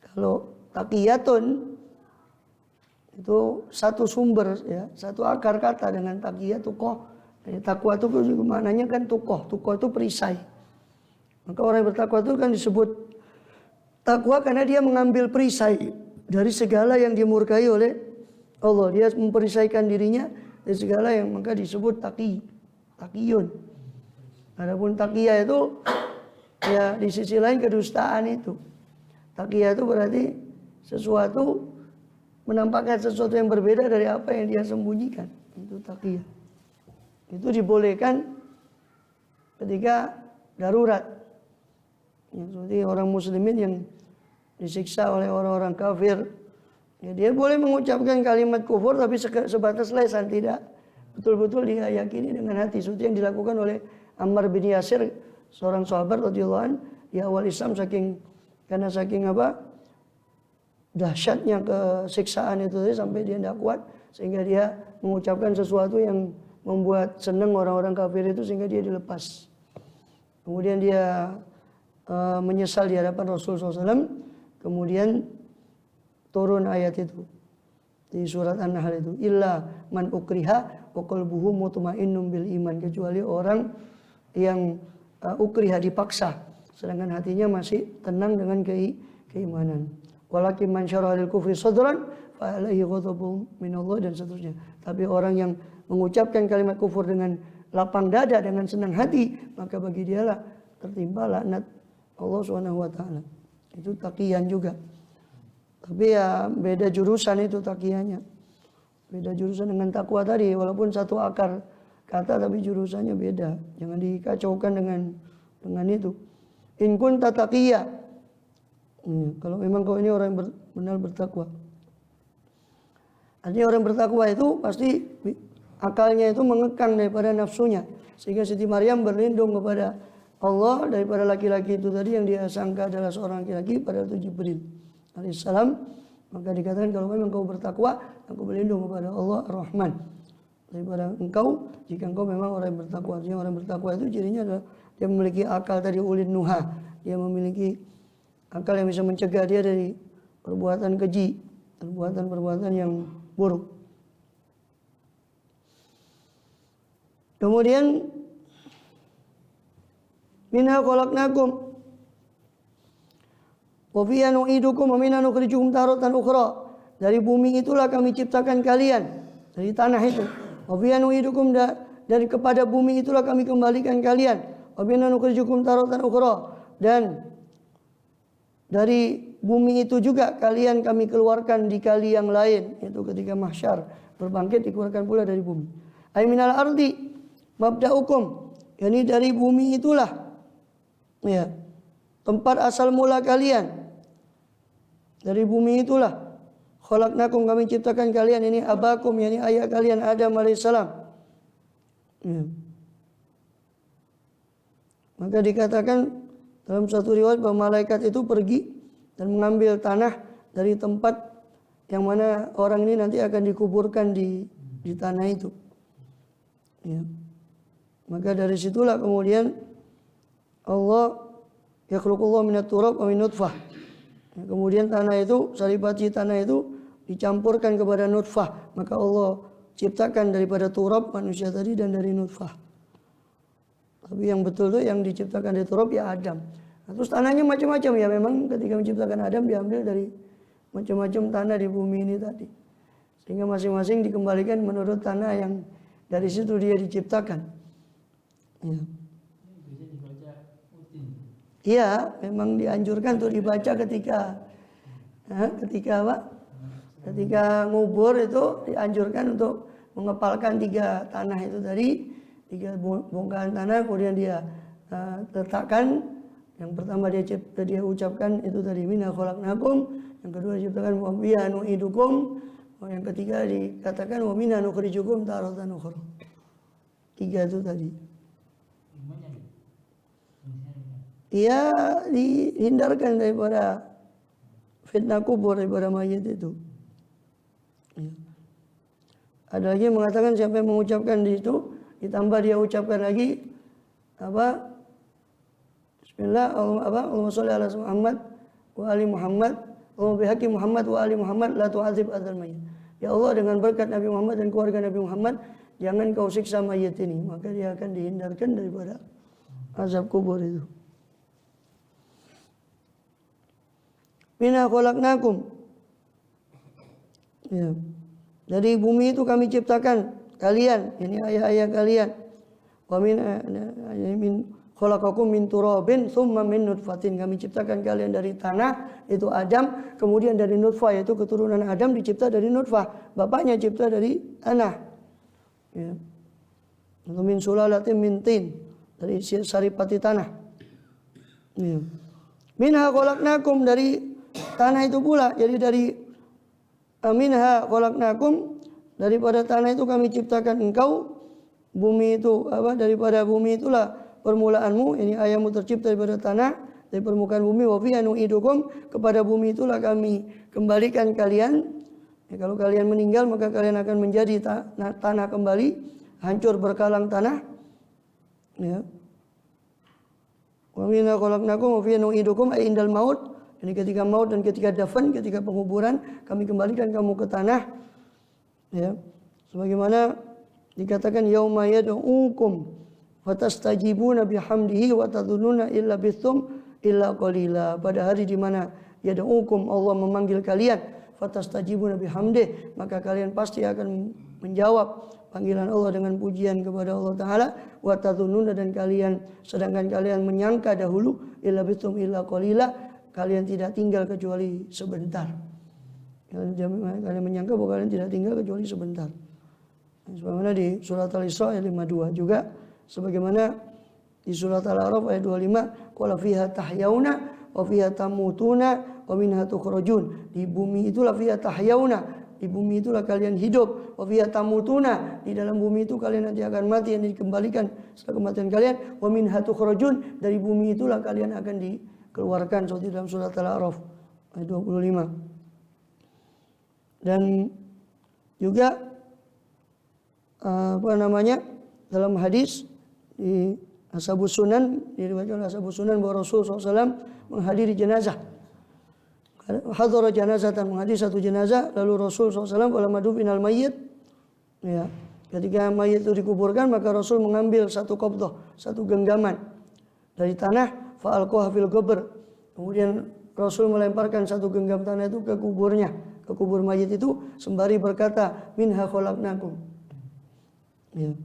Kalau taqiyatun itu satu sumber, ya, satu akar kata dengan taqiyah, tukoh. Takwa itu maknanya kan tukoh itu perisai. Maka orang yang bertakwa itu kan disebut takwa karena dia mengambil perisai dari segala yang dimurkai oleh Allah. Dia memperisaikan dirinya dari segala yang, maka disebut taqiyun. Adapun taqiyah itu, ya, di sisi lain kedustaan itu. Taqiyah itu berarti sesuatu, menampakkan sesuatu yang berbeda dari apa yang dia sembunyikan. Itu taqiyah. Itu dibolehkan ketika darurat. Ya, seperti orang muslimin yang disiksa oleh orang-orang kafir, ya, dia boleh mengucapkan kalimat kufur tapi sebatas lesan, tidak betul-betul dia yakini dengan hati. Seperti yang dilakukan oleh Ammar bin Yasir, seorang sahabat radhiyallahu anhu di awal Islam, karena saking dahsyatnya kesiksaan itu sampai dia tidak kuat, sehingga dia mengucapkan sesuatu yang membuat senang orang-orang kafir itu, sehingga dia dilepas. Kemudian dia menyesal di hadapan Rasulullah SAW. Kemudian turun ayat itu di surat An-Nahl itu, illa man ukriha wa qalbuhu mutmainnun bil iman, kecuali orang yang ukriha, dipaksa, sedangkan hatinya masih tenang dengan keimanan. Walakin man syaraha lil kufri sadran fa alaihi ghadabun minallah, dan seterusnya. Tapi orang yang mengucapkan kalimat kufur dengan lapang dada, dengan senang hati, maka bagi dialah tertimpa laknat Allah Subhanahu wa taala. Itu taqiyan juga. Tapi ya beda jurusan itu taqiyannya. Beda jurusan dengan takwa tadi, walaupun satu akar kata tapi jurusannya beda. Jangan dikacaukan dengan itu. In kunta taqiyya. Kalau memang kau ini orang yang benar bertakwa. Artinya orang bertakwa itu pasti akalnya itu mengekang daripada nafsunya, sehingga Siti Maryam berlindung kepada Allah daripada laki-laki itu tadi yang dia sangka adalah seorang laki-laki, padahal itu Jibril alaihissalam. Maka dikatakan kalau memang kau bertakwa, aku berlindung kepada Allah Ar-Rahman daripada engkau, jika engkau memang orang yang bertakwa. Artinya orang bertakwa itu cirinya adalah dia memiliki akal tadi, ulin nuha, dia memiliki akal yang bisa mencegah dia dari perbuatan keji, perbuatan yang buruk. Kemudian minha khalaqnakum wa fiha nu'idukum wa minha nukhrijukum taratan ukhra. Dari bumi itulah kami ciptakan kalian, dari tanah itu. Wa fiha nu'idukum, dan kepada bumi itulah kami kembalikan kalian. Wa minha nukhrijukum taratan ukhra, dan dari bumi itu juga kalian kami keluarkan di kali yang lain, yaitu ketika mahsyar berbangkit dikeluarkan pula dari bumi. Ay minal ardi mabda'ukum, yakni dari bumi itulah ya tempat asal mula kalian. Dari bumi itulah khalaqnakum, kami ciptakan kalian, ini abakum, yakni ayah kalian Adam alaihissalam. Ya. Maka dikatakan dalam satu riwayat bahwa malaikat itu pergi dan mengambil tanah dari tempat yang mana orang ini nanti akan dikuburkan di tanah itu. Ya. Maka dari situlah kemudian Allah yakhluqullah minat turab wa min nutfah. Ya, kemudian tanah itu, saripati tanah itu dicampurkan kepada nutfah. Maka Allah ciptakan daripada turab manusia tadi dan dari nutfah. Tapi yang betul tuh yang diciptakan dari turab ya Adam. Nah, terus tanahnya macam-macam ya, memang ketika menciptakan Adam diambil dari macam-macam tanah di bumi ini tadi. Sehingga masing-masing dikembalikan menurut tanah yang dari situ dia diciptakan. Ya. Iya, memang dianjurkan untuk dibaca ketika apa? Ketika ngubur itu dianjurkan untuk mengepalkan 3 tanah itu tadi, 3 bongkahan tanah, kemudian dia letakkan. Yang pertama dia ucapkan itu tadi minna khalaqnakum, yang kedua diciptakan wa biha nu'idukum, yang ketiga dikatakan wa minna nukhrijukum taratan ukhra. 3 itu tadi. Ia dihindarkan daripada fitnah kubur, daripada mayat itu. Ya. Ada lagi yang mengatakan siapa yang mengucapkan di itu, ditambah dia ucapkan lagi apa? Bismillah, Allahumma sholli ala Muhammad wa ali Muhammad, wa bihaqqi Muhammad wa ali Muhammad la tu'adzib adzal mayyit. Ya Allah, dengan berkat Nabi Muhammad dan keluarga Nabi Muhammad, jangan kau siksa mayat ini, maka dia akan dihindarkan daripada azab kubur itu. Minna khalaqnakum. Ya. Dari bumi itu kami ciptakan kalian, ini ayah-ayah kalian. Wa min khalaqakum min turabin tsumma min nutfatin. Kami ciptakan kalian dari tanah, itu Adam, kemudian dari nutfah, yaitu keturunan Adam dicipta dari nutfah. Bapaknya cipta dari tanah. Ya. Atau min sulalatin min tin, dari saripati tanah. Ya. Minha khalaqnakum, dari tanah itu pula, jadi dari minha khalaqnakum, Daripada tanah itu kami ciptakan engkau, bumi itu daripada bumi itulah permulaanmu, ini ayahmu tercipta daripada tanah, dari permukaan bumi. Wa fiha nu'idukum, kepada bumi itulah kami kembalikan kalian. Ya, kalau kalian meninggal maka kalian akan menjadi tanah kembali, hancur berkalang tanah. Ya. Wa minha khalaqnakum wa fiha nu'idukum ay indal maut. Ini ketika maut dan ketika dafan, ketika penguburan, kami kembalikan kamu ke tanah. Ya. Sebagaimana dikatakan yauma yad'ukum fatastajibuna bihamdihi wa tadhunnuna illa bithum illa qalila. Pada hari di mana yad'ukum, Allah memanggil kalian, fatastajibuna bihamdihi, maka kalian pasti akan menjawab panggilan Allah dengan pujian kepada Allah Ta'ala. Wa tadhunnuna, dan kalian, sedangkan kalian menyangka dahulu, illa bithum illa qalila, kalian tidak tinggal kecuali sebentar. Kalian menyangka bahwa kalian tidak tinggal kecuali sebentar. Sebagaimana di surat Al-Isra ayat 52, juga sebagaimana di surat Al-A'raf ayat 25, qala fiha tahyauna wa fiha tamutuna wa minha tukhrajun. Di bumi itulah fiha tahyauna, di bumi itulah kalian hidup. Wa fiha tamutuna, di dalam bumi itu kalian nanti akan mati, yang dikembalikan setelah kematian kalian. Wa minha tukhrajun, dari bumi itulah kalian akan dikeluarkan, seperti dalam surat Al-A'raf ayat 25. Dan juga dalam hadis di Ashabus Sunan, diriwayatkan oleh Ashabus Sunan bahwa Rasul SAW menghadiri jenazah. Hadara janazatan, menghadiri satu jenazah, lalu Rasul SAW walamadu final mayyit, ya, ketika mayit itu dikuburkan, maka Rasul mengambil satu qabdah, satu genggaman dari tanah, fa'alqaha fil qabr. Kemudian Rasul melemparkan satu genggam tanah itu ke kuburnya, ke kubur mayit itu, sembari berkata, minha khalaqnakum. Ya.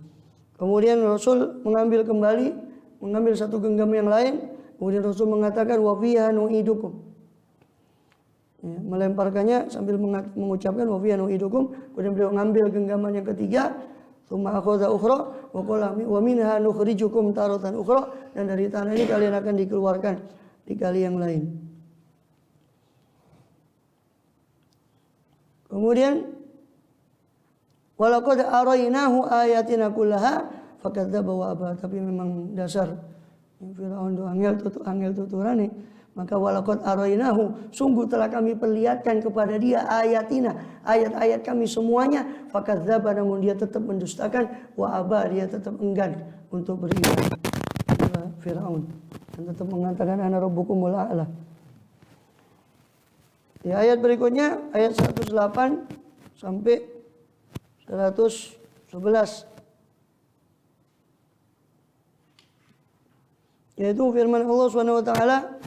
Kemudian Rasul mengambil satu genggam yang lain, kemudian Rasul mengatakan, wa fiha nu'idukum. Ya, melemparkannya sambil mengucapkan wa fiha nu'idukum. Kemudian beliau mengambil genggaman yang ketiga, tsumma akhadha ukhra wa qala wa minha nukhrijukum taratan ukhra, dan dari tanah ini kalian akan dikeluarkan di kali yang lain. Kemudian walaqad arainahu ayatina kullaha fakadzdzaba wa aba. Tapi memang dasar Firaun itu angel tuturane. Maka walaqad arainahu, sungguh telah kami perlihatkan kepada dia ayatina, ayat-ayat kami semuanya, fakadzdzaba, namun dia tetap mendustakan, wa aba, dia tetap enggan untuk beriman. Firaun, dan tetap mengatakan ana rabbukumul a'la. Di ayat berikutnya, ayat 108 sampai 111, yaitu firman Allah Subhanahu wa taala,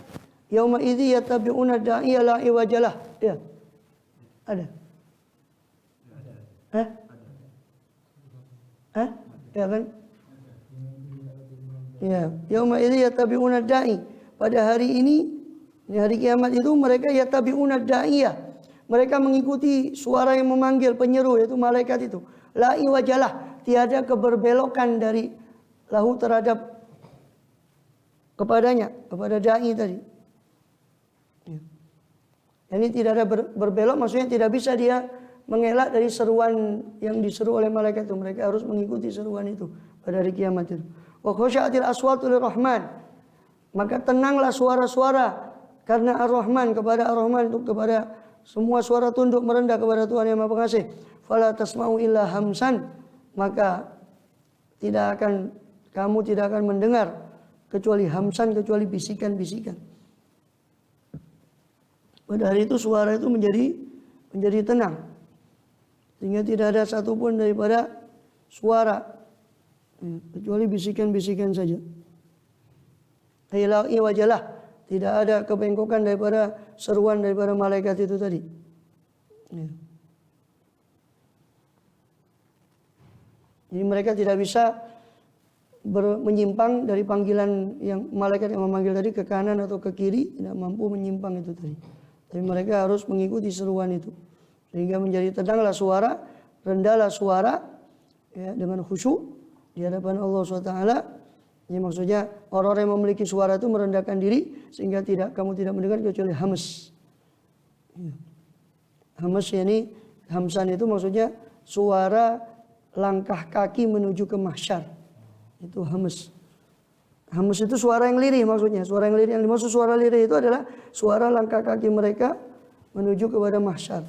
yauma idzi yattabi'una da'iya la iwajalah. Ya. Ada. Ya kan? Ya, yauma idzi yattabi'una da'i. Pada hari ini hari kiamat itu, mereka yattabi'una da'iyah, mereka mengikuti suara yang memanggil, penyeru, yaitu malaikat itu. La iwajalah, tiada keberbelokan dari lahu terhadap kepadanya, kepada da'i tadi. Ya. Ini tidak ada berbelok, maksudnya tidak bisa dia mengelak dari seruan yang diseru oleh malaikat itu. Mereka harus mengikuti seruan itu pada hari kiamat itu. Wa khasya'atil aswatu lirrahman, maka tenanglah suara-suara karena Ar-Rahman, kepada Ar-Rahman, untuk kepada semua suara tunduk merendah kepada Tuhan yang Maha Pengasih. Fala tasma'u illa hamsan, maka kamu tidak akan mendengar kecuali hamsan, kecuali bisikan-bisikan. Pada hari itu suara itu menjadi tenang, sehingga tidak ada satupun daripada suara kecuali bisikan-bisikan saja. Ila'i wajalah, tidak ada kebengkokan daripada seruan daripada malaikat itu tadi. Ya. Jadi mereka tidak bisa menyimpang dari panggilan yang malaikat yang memanggil tadi ke kanan atau ke kiri, tidak mampu menyimpang itu tadi. Tapi mereka harus mengikuti seruan itu, sehingga menjadi tenanglah suara, rendahlah suara, ya, dengan khusyuk di hadapan Allah SWT. Ini maksudnya orang-orang yang memiliki suara itu merendahkan diri, sehingga kamu tidak mendengar kecuali hams. Ya. Hams, yakni hamsan itu maksudnya suara langkah kaki menuju ke mahsyar. Itu hams. Hams itu suara yang lirih maksudnya. Suara yang lirih, yang dimaksud suara lirih itu adalah suara langkah kaki mereka menuju kepada mahsyar.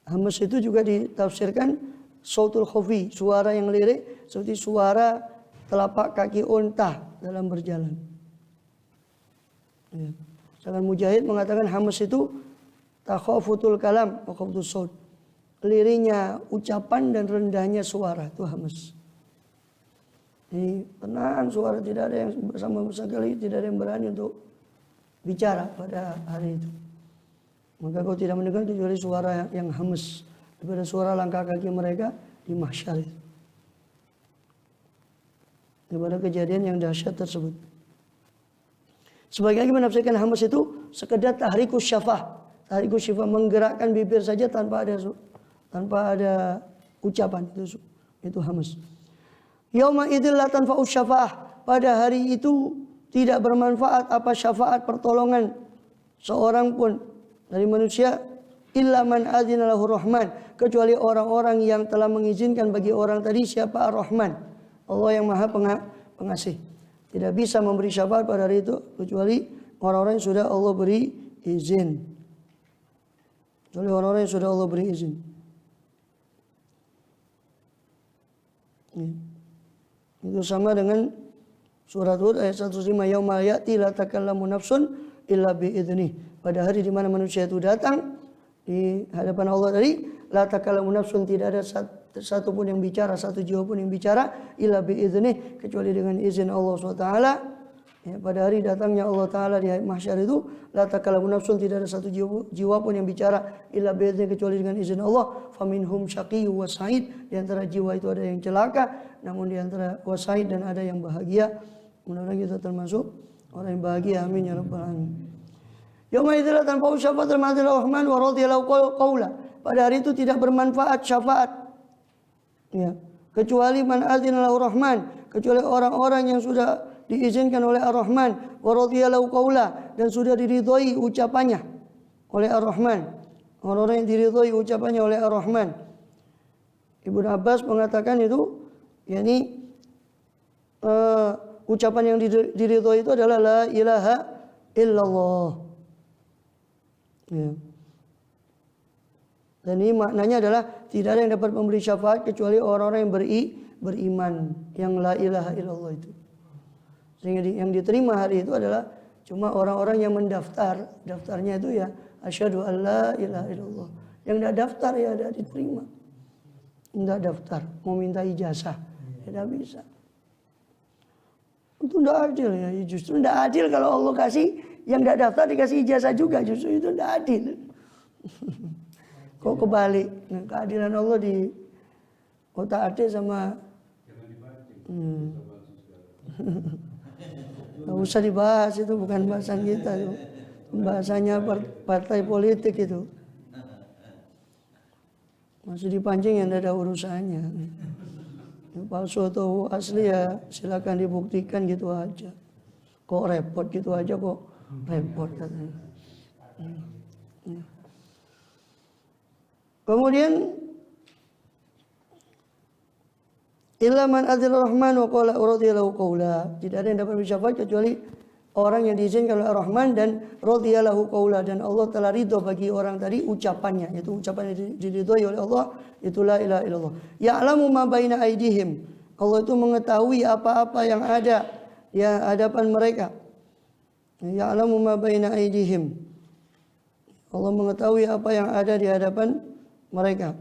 Hams itu juga ditafsirkan sautul khafi, suara yang lirih seperti suara telapak kaki unta dalam berjalan. Ya. Sedangkan Mujahid mengatakan hams itu takhafutul kalam wa khafdus saut. Lirihnya ucapan dan rendahnya suara, itu hams. Ini tenang suara, tidak ada yang bersama sekali, tidak ada yang berani untuk bicara pada hari itu. Maka kau tidak mendengar kecuali suara yang hams daripada suara langkah kaki mereka di mahsyar itu. Daripada kejadian yang dahsyat tersebut. Sebagian lagi menafsirkan hams itu sekedar tahrikus syafah. Tahrikus syafah, menggerakkan bibir saja tanpa ada ucapan, itu hams. Yauma idzil la tanfa'u syafa'ah, pada hari itu tidak bermanfaat apa syafaat pertolongan seorang pun dari manusia illa man adzina lahu rahman, kecuali orang-orang yang telah mengizinkan bagi orang tadi siapa Ar-Rahman, Allah yang Maha Pengasih. Tidak bisa memberi syafaat pada hari itu kecuali orang-orang yang sudah Allah beri izin. Kecuali orang-orang yang sudah Allah beri izin. Itu sama dengan surat Hud ayat 105, yauma ya'ti la takallamu nafsun illa bi'idznih. Pada hari di mana manusia itu datang di hadapan Allah tadi, la takallamu nafsun, tidak ada satu pun yang bicara, satu jiwa pun yang bicara illa bi'idznih, kecuali dengan izin Allah SWT. Ya, pada hari datangnya Allah Ta'ala di mahsyar itu, la takallamu nafsun, tidak ada satu jiwa pun yang bicara illa bi'idznih, kecuali dengan izin Allah. Faminhum syaqiyyu wa sa'id, di antara jiwa itu ada yang celaka, namun di antara wasaid dan ada yang bahagia. Mudah-mudahan kita termasuk orang yang bahagia, amin ya rabbal alamin. Yauma idzil la tanfa'u syafa'atul rahman wa radiyallahu qaula, pada hari itu tidak bermanfaat syafaat, ya, kecuali man adzina lahu rahman, kecuali orang-orang yang sudah diizinkan oleh Ar-Rahman, wa radiyallahu qaula, dan sudah diridhoi ucapannya oleh Ar-Rahman. Orang-orang yang diridhoi ucapannya oleh Ar-Rahman. Ibnu Abbas mengatakan itu, yakni ucapan yang diridhoi itu adalah la ilaha illallah. Ya. Dan ini maknanya adalah tidak ada yang dapat memberi syafaat kecuali orang-orang yang beriman, yang la ilaha illallah itu. Sehingga yang diterima hari itu adalah cuma orang-orang yang mendaftar. Daftarnya itu ya asyhadu an la ilaha illallah. Yang tidak daftar ya tidak diterima. Tidak daftar, mau minta ijazah, tidak bisa. Itu tidak adil ya. Justru tidak adil kalau Allah kasih yang tidak daftar dikasih ijazah juga. Justru itu tidak adil. Kok kebalik? Nah, keadilan Allah di otak-atik sama. Nggak usah dibahas, itu bukan bahasan kita. Itu bahasanya partai politik itu. Masih dipancing yang tidak ada urusannya. Palsu atau asli ya silakan dibuktikan gitu aja. Kok repot gitu aja kok repot katanya. Kemudian illa man adzina rahman wa qala radiyallahu qaula, tidak ada yang dapat bersyafaat kecuali orang yang diizinkan oleh Ar-Rahman dan radiyallahu qaula, dan Allah telah ridho bagi orang tadi ucapannya, yaitu ucapan yang diridhoi oleh Allah, itu la ilaha illallah. Ya'lamu ma baina aydihim, Allah itu mengetahui apa-apa yang ada di hadapan mereka. Ya'lamu ma baina aydihim, Allah mengetahui apa yang ada di hadapan mereka.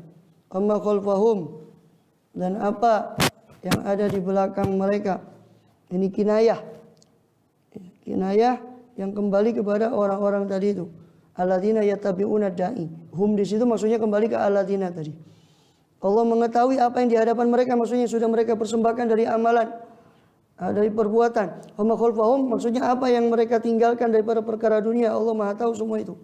Amma khalfahum, dan apa yang ada di belakang mereka. Ini kinayah yang kembali kepada orang-orang tadi itu. Alladzina yattabi'una da'i. Hum di situ maksudnya kembali ke alladzina tadi. Allah mengetahui apa yang di hadapan mereka, maksudnya sudah mereka persembahkan dari amalan, dari perbuatan. Wa ma khalfahum, maksudnya apa yang mereka tinggalkan daripada perkara dunia, Allah Maha tahu semua itu.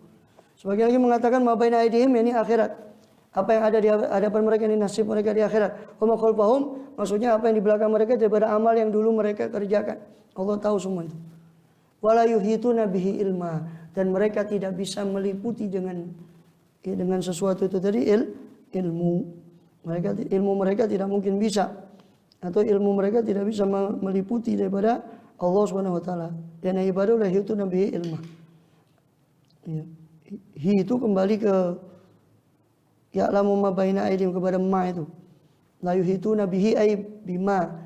Sebagian lagi mengatakan ma baina aydihim, ini akhirat. Apa yang ada di hadapan mereka, ini nasib mereka di akhirat. Wa ma khalfahum, maksudnya apa yang di belakang mereka daripada amal yang dulu mereka kerjakan. Allah tahu semua itu. Wala yuhituna bihi ilma, dan mereka tidak bisa meliputi dengan Ya, dengan sesuatu itu tadi ilmu. Ilmu mereka tidak mungkin bisa, atau ilmu mereka tidak bisa meliputi daripada Allah Subhanahu wa taala. Dan ibadah la itu nabi ilmu. Ya. Hi itu kembali ke ya'lamu ma baina aydihim, kepada ma itu. La yuhituna bihi ay bima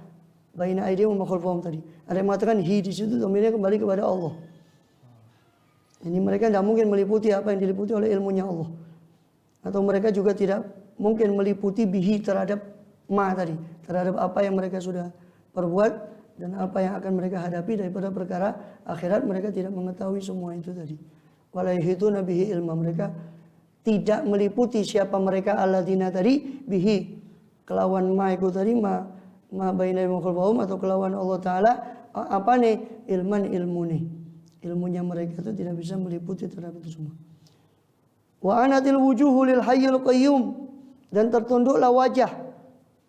baina aydihim wa khalfahum tadi. Ada yang mengatakan hi di situ domainnya kembali kepada Allah. Ini mereka tidak mungkin meliputi apa yang diliputi oleh ilmunya Allah. Atau mereka juga tidak mungkin meliputi bihi terhadap ma tadi, terhadap apa yang mereka sudah perbuat dan apa yang akan mereka hadapi daripada perkara akhirat. Mereka tidak mengetahui semua itu tadi. Wala yuhituna bihi ilma, mereka tidak meliputi siapa mereka alladzina tadi bihi kelawan ma itu tadi, ma baina khalfahum, atau kelawan Allah taala apa nih ilman ilmu nih. Ilmunya mereka itu tidak bisa meliputi terhadap itu semua. Wa anatil wujuhu lil hayyul qayyum, dan tertunduklah wajah,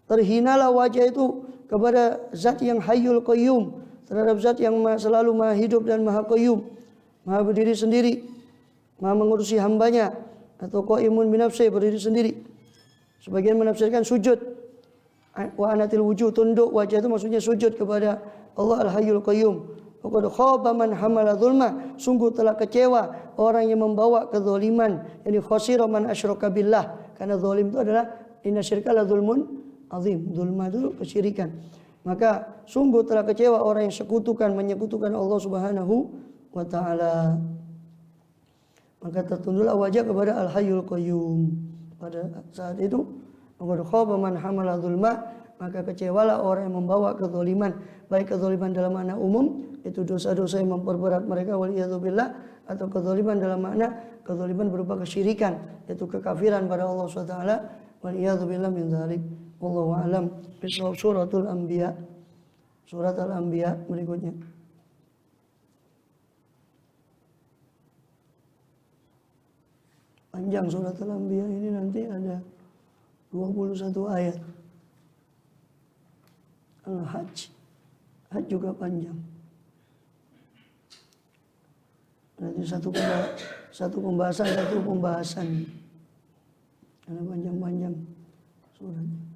terhinalah wajah itu kepada zat yang hayyul qayyum, terhadap zat yang selalu maha hidup dan maha qayyum, maha berdiri sendiri, maha mengurusi hambanya, atau qaimun binafsi, berdiri sendiri. Sebagian menafsirkan sujud. Wa anatil wujuh, tunduk wajah itu maksudnya sujud kepada Allah al-hayyul qayyum. Qad khaba man hamala zulma, sungguh telah kecewa orang yang membawa kezaliman. Yani khasira man asyraka billah, karena zalim itu adalah inna syirka la zulmun azim. Zulma itu kesyirikan. Maka sungguh telah kecewa orang yang menyekutukan Allah Subhanahu wa taala. Maka tertunduklah wajah kepada al-hayyul qayyum. Pada saat itu qad khaba man hamala zulma, maka kecewalah orang yang membawa kezaliman, baik kezaliman dalam makna umum, itu dosa-dosa yang memperberat mereka, waliyadzubillah, atau kezaliman dalam makna kezaliman berupa kesyirikan, yaitu kekafiran pada Allah SWT, waliyadzubillah min dzalik. Wallahu a'lam bishawab. Suratul Anbiya, surat Al-Anbiya berikutnya. Panjang surat Al-Anbiya ini, nanti ada 21 ayat. Al-Hajj, Hajj juga panjang. Nanti satu pembahasan karena panjang-panjang suratnya.